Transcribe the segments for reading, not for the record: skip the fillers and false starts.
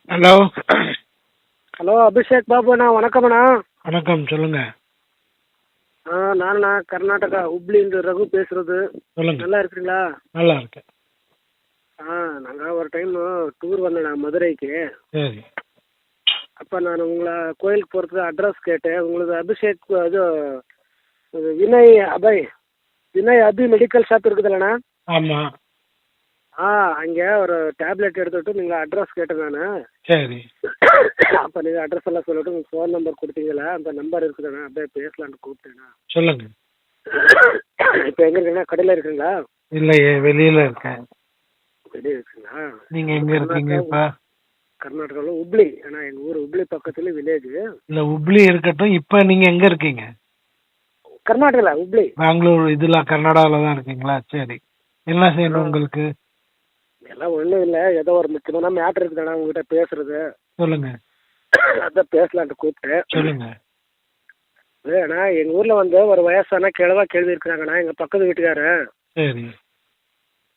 Hello. Hello Abhishek பாபுண்ணா, வணக்கம்ண்ணா. வணக்கம், சொல்லுங்க. நானுண்ணா கர்நாடகா ஹுப்ளிந்து ரகு பேசுறது. சொல்லுங்க. நல்லா இருக்கிறீங்களா? நல்லா இருக்கேன். நாங்கள் ஒரு டைம் டூர் வந்தேண்ணா மதுரைக்கு. சரி. அப்போ நான் உங்களை கோயிலுக்கு போகிறதுக்கு அட்ரஸ் கேட்டேன். உங்களுக்கு அபிஷேக் இது வினய் அபி மெடிக்கல் ஷாப் இருக்குதுல்லண்ணா? ஆமாம். அங்கே ஒரு டேப்லெட் எடுத்துகிட்டு நீங்கள் அட்ரஸ் கேட்டேன் நான். சரி. அப்போ நீங்கள் அட்ரஸ் எல்லாம் சொல்லிட்டு உங்கள் ஃபோன் நம்பர் கொடுத்தீங்களா? அந்த நம்பர் இருக்குதுண்ணா, அப்படியே பேசலான்னு கூப்பிட்டேண்ணா. சொல்லுங்க. இப்போ எங்கே இருக்கீங்கண்ணா? கடையில் இருக்குங்களா? இல்லையே, வெளியில் இருக்கேன். வெளியே இருக்குங்களா? நீங்கள் எங்கே இருக்கீங்க இப்போ? கர்நாடகாவில் ஹுப்ளி. ஏன்னா எங்கள் ஊர் ஹுப்ளி பக்கத்துல வில்லேஜ். இல்லை, ஹுப்ளி இருக்கட்டும். இப்போ நீங்கள் எங்கே இருக்கீங்க? கர்நாடகாவில் ஹுப்ளி. பெங்களூர் இதில் கர்நாடகாவில் தான் இருக்கீங்களா? சரி. என்ன செய்யணும் உங்களுக்கு? எல்லாம் ஒன்றும் இல்லை, ஏதோ ஒரு முக்கியமான மேட்ரு இருக்குதுண்ணா உங்ககிட்ட பேசுறது. சொல்லுங்க. அதான் பேசலான்ட்டு கூப்பிட்டேன். சொல்லுங்க. ஏன்னா எங்கள் ஊரில் வந்து ஒரு வயசான கேள்வி இருக்கிறாங்கண்ணா, எங்கள் பக்கத்து வீட்டுக்காரு. சரி.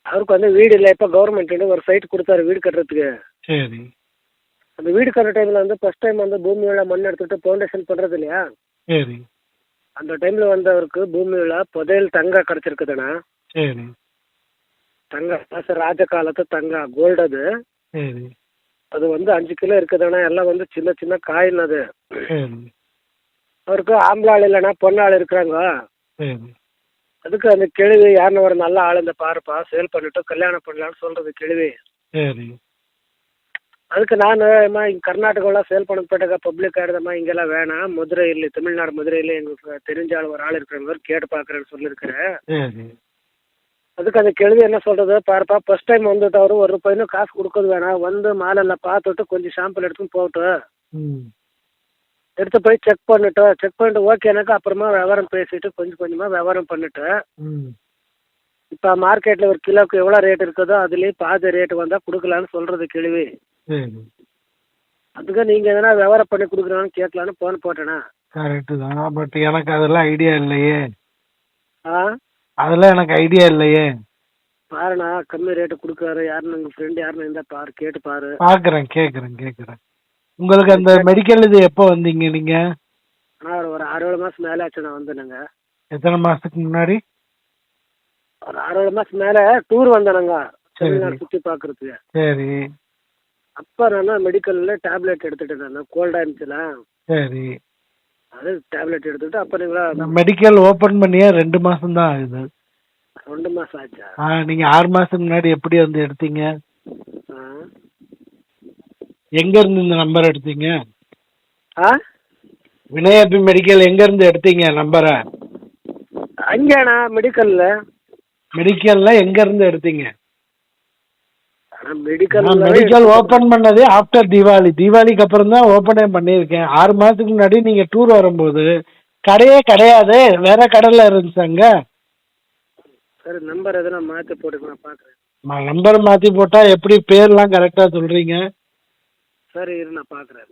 அவருக்கு வந்து வீடு இல்லை. இப்போ கவர்மெண்ட் ஒரு சைட் கொடுத்தாரு வீடு கட்டுறதுக்கு. சரி. அந்த வீடு கட்டுற டைமில் வந்து ஃபர்ஸ்ட் டைம் வந்து பூமியோட மண் எடுத்துகிட்டு ஃபவுண்டேஷன் பண்ணுறது இல்லையா? சரி. அந்த டைமில் வந்து அவருக்கு பூமியோட புதையல் தங்கம் கிடச்சிருக்குதுண்ணா. சரி. தங்க ராஜ காலத்து தங்க கோல்டு அது. சரி. அது வந்து 5 கிலோ இருக்குதுண்ணா. எல்லாம் வந்து சின்ன சின்ன காயின் அது. சரி. அவருக்கு ஆம்பளை ஆள் இல்லைண்ணா, பொண்ணு ஆள் இருக்கிறாங்க. சரி. அதுக்கு அந்த கேள்வி யாருன்னு ஒரு நல்ல ஆள் இந்த பாருப்பா, சேல் பண்ணிட்டு கல்யாணம் பண்ணலான்னு சொல்கிறது கேள்வி. சரி. அதுக்கு நான் இங்கே கர்நாடகாவில் சேல் பண்ண போயிட்டாக்கா பப்ளிக் ஆகிடுதம்மா, இங்கெல்லாம் வேணாம், மதுரையில் தமிழ்நாடு மதுரையில் எங்களுக்கு தெரிஞ்ச ஆள் ஒரு ஆள் இருக்கிறவங்க கேட்டு பார்க்குறேன்னு சொல்லியிருக்கிறேன். சரி. அதுக்கு அந்த கேள்வி என்ன சொல்கிறது பாருப்பா, ஃபர்ஸ்ட் டைம் வந்துட்டு அவரு ஒரு ரூபாயும் காசு கொடுக்கறது வேணாம், வந்து மாலையில் பார்த்துட்டு கொஞ்சம் சாம்பிள் எடுத்துன்னு போகட்டும். எடுத்து போய் செக் பண்ணிட்டு ஓகேனாக்கா அப்புறமா வியாபாரம் பேசிட்டு கொஞ்சம் கொஞ்சமாக வியாபாரம் பண்ணிட்டு இப்போ மார்க்கெட்டில் ஒரு கிலோவுக்கு எவ்வளோ ரேட் இருக்குதோ அதுலேயும் பாதி ரேட்டு வந்தால் கொடுக்கலான்னு சொல்கிறது கேள்வி. அதுக்கு நீங்கள் எதனா வியாபாரம் பண்ணி கொடுக்குறான்னு கேட்கலான்னு ஃபோன் போட்டேண்ணா. கரெக்டு தான், பட் எனக்கு அதெல்லாம் ஐடியா இல்லையே. அதெல்லாம் எனக்கு ஐடியா இல்லையே. பாருண்ணா, கம்மி ரேட்டு கொடுக்குறாரு. யாருன்னு உங்கள் ஃப்ரெண்டு யாருன்னு இருந்தால் பாரு, கேட்டு பாரு. கேட்குறேன். உங்களுக்கு அந்த மெடிக்கல் இது எப்போ வந்தீங்க நீங்கள்? ஆனால் ஒரு 6-7 மாதம் மேலே ஆச்சு நான் வந்தேனுங்க. எத்தனை மாதத்துக்கு முன்னாடி? ஒரு 6-7 மாதம் மேலே டூர் வந்தேனுங்க தமிழ்நாடு சுற்றி பார்க்குறதுக்கு. சரி. அப்போ நான் மெடிக்கலில் டேப்லெட் எடுத்துகிட்டேன். நான் கோல்டாக இருந்துச்சுல. சரி. அது டேப்லெட் எடுத்துகிட்டு அப்போ நீங்களா மெடிக்கல் ஓப்பன் பண்ணியே 2 மாதம் தான் ஆகுது. 2 மாதம் ஆச்சா? நீங்கள் 6 மாதத்துக்கு முன்னாடி எப்படி வந்து எடுத்தீங்க? எங்கேருந்து இந்த நம்பர் எடுத்தீங்க? வினயபி மெடிக்கல் எங்கேருந்து எடுத்தீங்க நம்பரை? அங்கேண்ணா மெடிக்கலில் எங்கேருந்து எடுத்தீங்க? மெடிக்கல் ஓப்பன் பண்ணதே ஆஃப்டர் தீபாவளிக்கு அப்புறம் தான் ஓப்பனே பண்ணியிருக்கேன். 6 மாதத்துக்கு முன்னாடி நீங்கள் டூர் வரும்போது கடையே கிடையாது, வேற கடையில் இருந்துச்சாங்க. சரி, நம்பர் எதனா மாற்றி போட்டு நான் பார்க்குறேன். நம்பர் மாற்றி போட்டால் எப்படி பேர்லாம் கரெக்டாக சொல்கிறீங்க? சரி, இரு நான் பார்க்குறேன்.